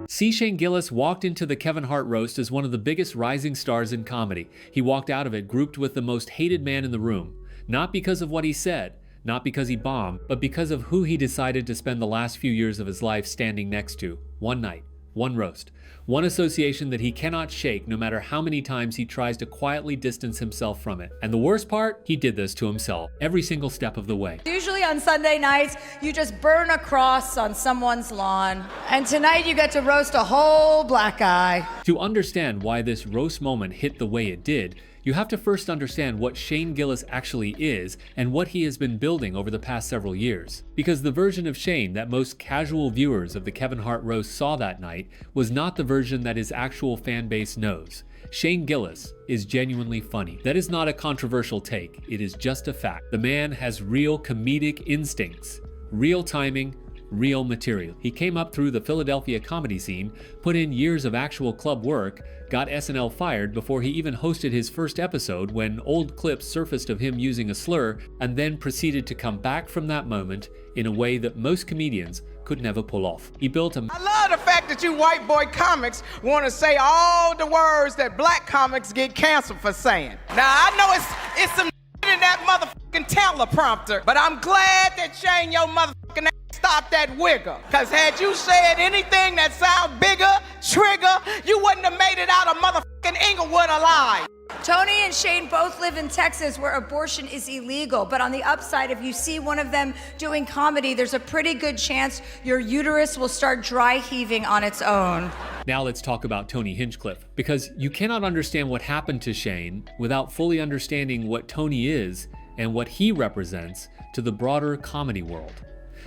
C. Shane Gillis walked into the Kevin Hart roast as one of the biggest rising stars in comedy. He walked out of it grouped with the most hated man in the room. Not because of what he said, not because he bombed, but because of who he decided to spend the last few years of his life standing next to. One night, one roast, one association that he cannot shake no matter how many times he tries to quietly distance himself from it. And the worst part, he did this to himself, every single step of the way. Usually on Sunday nights, you just burn a cross on someone's lawn. And tonight you get to roast a whole black guy. To understand why this roast moment hit the way it did, you have to first understand what Shane Gillis actually is and what he has been building over the past several years. Because the version of Shane that most casual viewers of the Kevin Hart roast saw that night was not the version that his actual fan base knows. Shane Gillis is genuinely funny. That is not a controversial take, it is just a fact. The man has real comedic instincts, real timing, real material. He came up through the Philadelphia comedy scene, put in years of actual club work, got SNL fired before he even hosted his first episode when old clips surfaced of him using a slur, and then proceeded to come back from that moment in a way that most comedians could never pull off. He built a... I love the fact that you white boy comics want to say all the words that black comics get canceled for saying. Now, I know it's some in that motherfucking teleprompter, but I'm glad that Shane, your motherfucking stop that wigger. Cause had you said anything that sound bigger, trigger, you wouldn't have made it out of motherfucking Inglewood alive. Tony and Shane both live in Texas where abortion is illegal, but on the upside, if you see one of them doing comedy, there's a pretty good chance your uterus will start dry heaving on its own. Now let's talk about Tony Hinchcliffe, because you cannot understand what happened to Shane without fully understanding what Tony is and what he represents to the broader comedy world.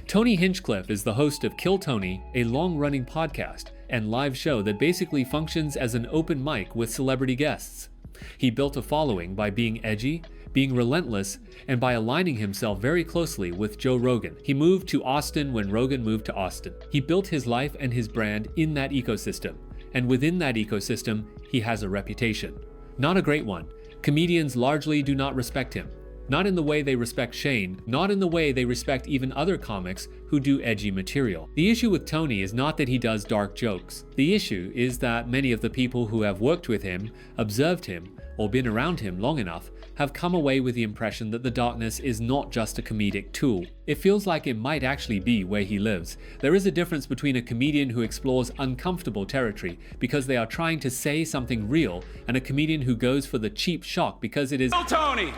Tony Hinchcliffe is the host of Kill Tony, a long-running podcast and live show that basically functions as an open mic with celebrity guests. He built a following by being edgy, being relentless, and by aligning himself very closely with Joe Rogan. He moved to Austin when Rogan moved to Austin. He built his life and his brand in that ecosystem, and within that ecosystem, he has a reputation. Not a great one. Comedians largely do not respect him. Not in the way they respect Shane, not in the way they respect even other comics who do edgy material. The issue with Tony is not that he does dark jokes. The issue is that many of the people who have worked with him, observed him, or been around him long enough have come away with the impression that the darkness is not just a comedic tool. It feels like it might actually be where he lives. There is a difference between a comedian who explores uncomfortable territory because they are trying to say something real and a comedian who goes for the cheap shock because it is... Kill Tony!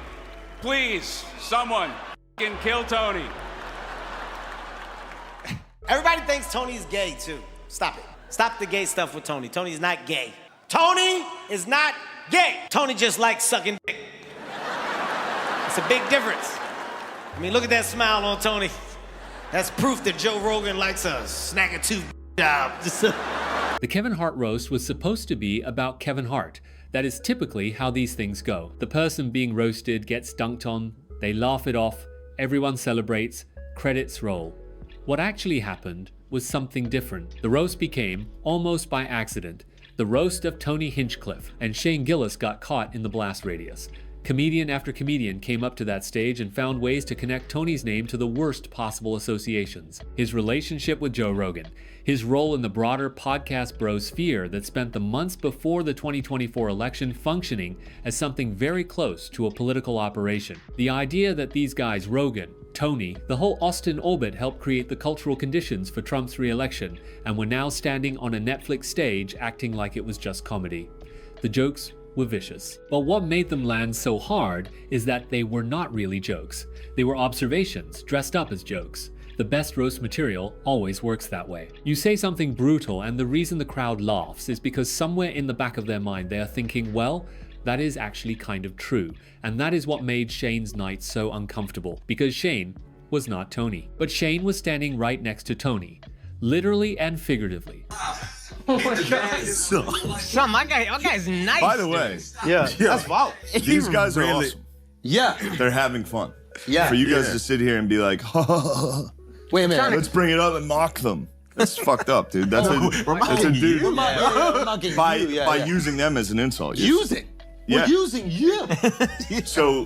Please, someone can kill Tony. Everybody thinks Tony's gay too. Stop it. Stop the gay stuff with Tony. Tony's not gay. Tony is not gay. Tony just likes sucking dick. It's a big difference. I mean, look at that smile on Tony. That's proof that Joe Rogan likes a snack or two job. The Kevin Hart roast was supposed to be about Kevin Hart. That is typically how these things go. The person being roasted gets dunked on, they laugh it off, everyone celebrates, credits roll. What actually happened was something different. The roast became, almost by accident, the roast of Tony Hinchcliffe, and Shane Gillis got caught in the blast radius. Comedian after comedian came up to that stage and found ways to connect Tony's name to the worst possible associations. His relationship with Joe Rogan, his role in the broader podcast bro sphere that spent the months before the 2024 election functioning as something very close to a political operation. The idea that these guys, Rogan, Tony, the whole Austin orbit helped create the cultural conditions for Trump's re-election, and were now standing on a Netflix stage acting like it was just comedy. The jokes were vicious. But what made them land so hard is that they were not really jokes. They were observations dressed up as jokes. The best roast material always works that way. You say something brutal and the reason the crowd laughs is because somewhere in the back of their mind they are thinking, well, that is actually kind of true. And that is what made Shane's night so uncomfortable, because Shane was not Tony. But Shane was standing right next to Tony, literally and figuratively. Oh my God. Son, my guy's nice. By the way, that's wild. These guys are awesome. Yeah. They're having fun. Yeah. For you guys to sit here and be like, wait a minute. Let's bring it up and mock them. That's fucked up, dude. That's a dude. We're mocking by you, using them as an insult. Using? Yeah. We're using you. So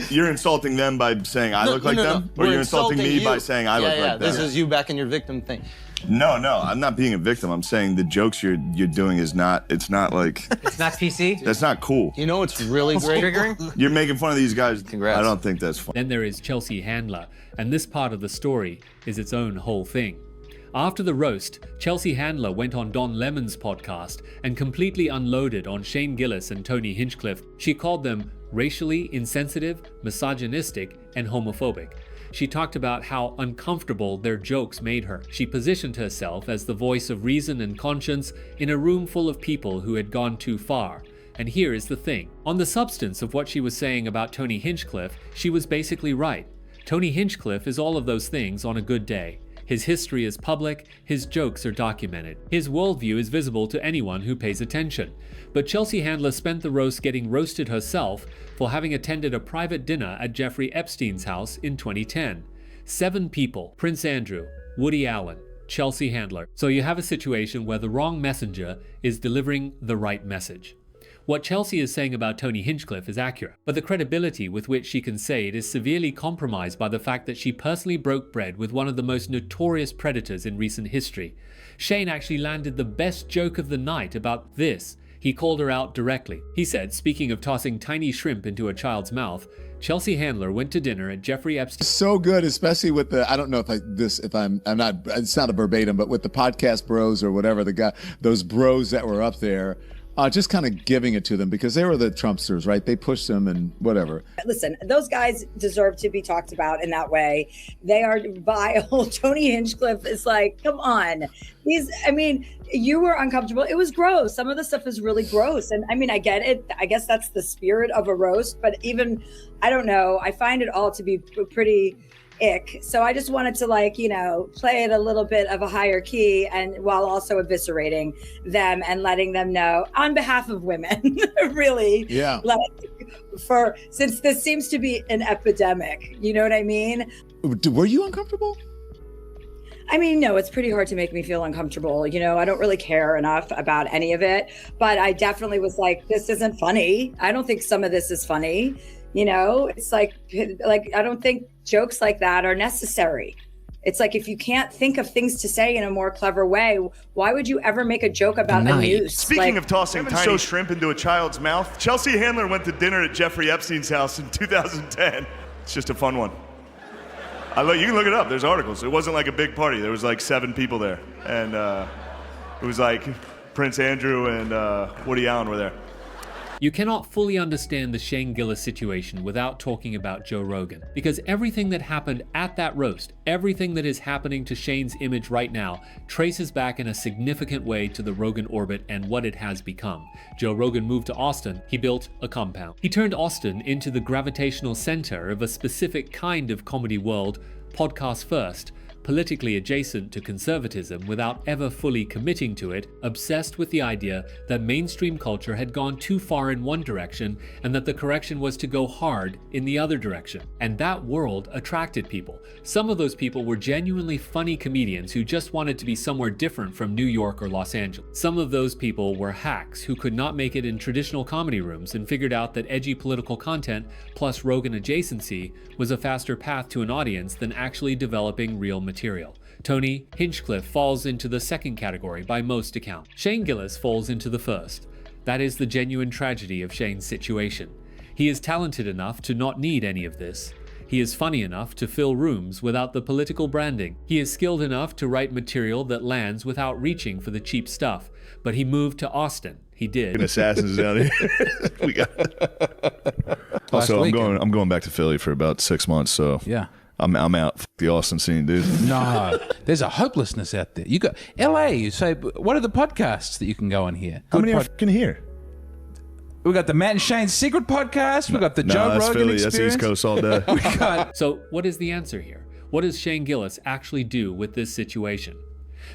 you're insulting them by saying I look like them? Or We're you're insulting me you. by saying I look like them? This is you back in your victim thing. No, I'm not being a victim. I'm saying the jokes you're doing is not, it's not like... It's not PC? That's not cool. You know what's really great? Triggering? You're making fun of these guys. Congrats. I don't think that's fun. Then there is Chelsea Handler, and this part of the story is its own whole thing. After the roast, Chelsea Handler went on Don Lemon's podcast and completely unloaded on Shane Gillis and Tony Hinchcliffe. She called them racially insensitive, misogynistic, and homophobic. She talked about how uncomfortable their jokes made her. She positioned herself as the voice of reason and conscience in a room full of people who had gone too far. And here is the thing. On the substance of what she was saying about Tony Hinchcliffe, she was basically right. Tony Hinchcliffe is all of those things on a good day. His history is public, his jokes are documented. His worldview is visible to anyone who pays attention. But Chelsea Handler spent the roast getting roasted herself for having attended a private dinner at Jeffrey Epstein's house in 2010. 7 people: Prince Andrew, Woody Allen, Chelsea Handler. So you have a situation where the wrong messenger is delivering the right message. What Chelsea is saying about Tony Hinchcliffe is accurate, but the credibility with which she can say it is severely compromised by the fact that she personally broke bread with one of the most notorious predators in recent history. Shane actually landed the best joke of the night about this. He called her out directly. He said, speaking of tossing tiny shrimp into a child's mouth, Chelsea Handler went to dinner at Jeffrey Epstein. So good, especially with the, I don't know if I'm not, it's not a verbatim, but with the podcast bros or whatever, those bros that were up there, just kind of giving it to them because they were the Trumpsters, right? They pushed them and whatever. Listen, those guys deserve to be talked about in that way. They are vile. Tony Hinchcliffe is like, come on. You were uncomfortable. It was gross. Some of the stuff is really gross. And I get it. I guess that's the spirit of a roast. But even, I don't know, I find it all to be pretty ick. So I just wanted to play it a little bit of a higher key and while also eviscerating them and letting them know on behalf of women, really. Yeah. Since this seems to be an epidemic, you know what I mean? Were you uncomfortable? No, it's pretty hard to make me feel uncomfortable. I don't really care enough about any of it, but I definitely was like, this isn't funny. I don't think some of this is funny. It's like I don't think jokes like that are necessary. It's like, if you can't think of things to say in a more clever way, why would you ever make a joke about a noose? Speaking of tossing tiny shrimp into a child's mouth, Chelsea Handler went to dinner at Jeffrey Epstein's house in 2010. It's just a fun one. You can look it up. There's articles. It wasn't like a big party. There was like 7 people there. And it was like Prince Andrew and Woody Allen were there. You cannot fully understand the Shane Gillis situation without talking about Joe Rogan, because everything that happened at that roast, everything that is happening to Shane's image right now, traces back in a significant way to the Rogan orbit and what it has become. Joe Rogan moved to Austin. He built a compound. He turned Austin into the gravitational center of a specific kind of comedy world, podcast first, politically adjacent to conservatism without ever fully committing to it, obsessed with the idea that mainstream culture had gone too far in one direction and that the correction was to go hard in the other direction. And that world attracted people. Some of those people were genuinely funny comedians who just wanted to be somewhere different from New York or Los Angeles. Some of those people were hacks who could not make it in traditional comedy rooms and figured out that edgy political content plus Rogan adjacency was a faster path to an audience than actually developing real material. Tony Hinchcliffe falls into the second category by most accounts. Shane Gillis falls into the first. That is the genuine tragedy of Shane's situation. He is talented enough to not need any of this. He is funny enough to fill rooms without the political branding. He is skilled enough to write material that lands without reaching for the cheap stuff. But he moved to Austin. He did. Assassins down here. We got. Also, I'm going back to Philly for about 6 months, so yeah. I'm out. F the Austin scene, dude. No, there's a hopelessness out there. You got LA. You say, what are the podcasts that you can go on here? How many are fucking here? We got the Matt and Shane Secret podcast. We got the Joe Rogan Philly. Experience. That's East Coast all day. So, what is the answer here? What does Shane Gillis actually do with this situation?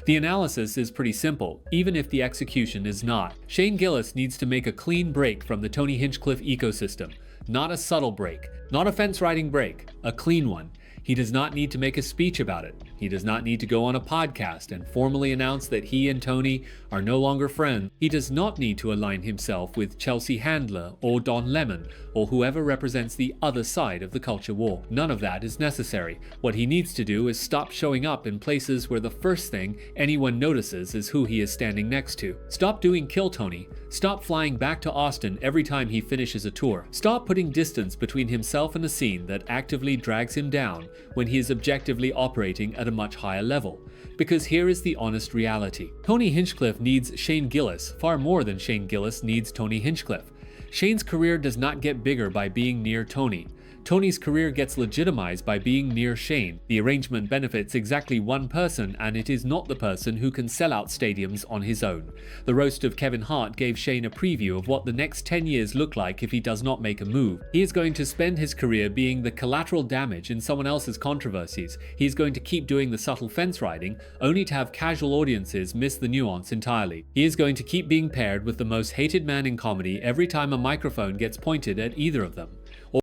The analysis is pretty simple, even if the execution is not. Shane Gillis needs to make a clean break from the Tony Hinchcliffe ecosystem. Not a subtle break, not a fence-riding break, a clean one. He does not need to make a speech about it. He does not need to go on a podcast and formally announce that he and Tony are no longer friends. He does not need to align himself with Chelsea Handler or Don Lemon or whoever represents the other side of the culture war. None of that is necessary. What he needs to do is stop showing up in places where the first thing anyone notices is who he is standing next to. Stop doing Kill Tony. Stop flying back to Austin every time he finishes a tour. Stop putting distance between himself and a scene that actively drags him down when he is objectively operating at a much higher level. Because here is the honest reality. Tony Hinchcliffe needs Shane Gillis far more than Shane Gillis needs Tony Hinchcliffe. Shane's career does not get bigger by being near Tony. Tony's career gets legitimized by being near Shane. The arrangement benefits exactly one person, and it is not the person who can sell out stadiums on his own. The roast of Kevin Hart gave Shane a preview of what the next 10 years look like if he does not make a move. He is going to spend his career being the collateral damage in someone else's controversies. He is going to keep doing the subtle fence riding, only to have casual audiences miss the nuance entirely. He is going to keep being paired with the most hated man in comedy every time a microphone gets pointed at either of them.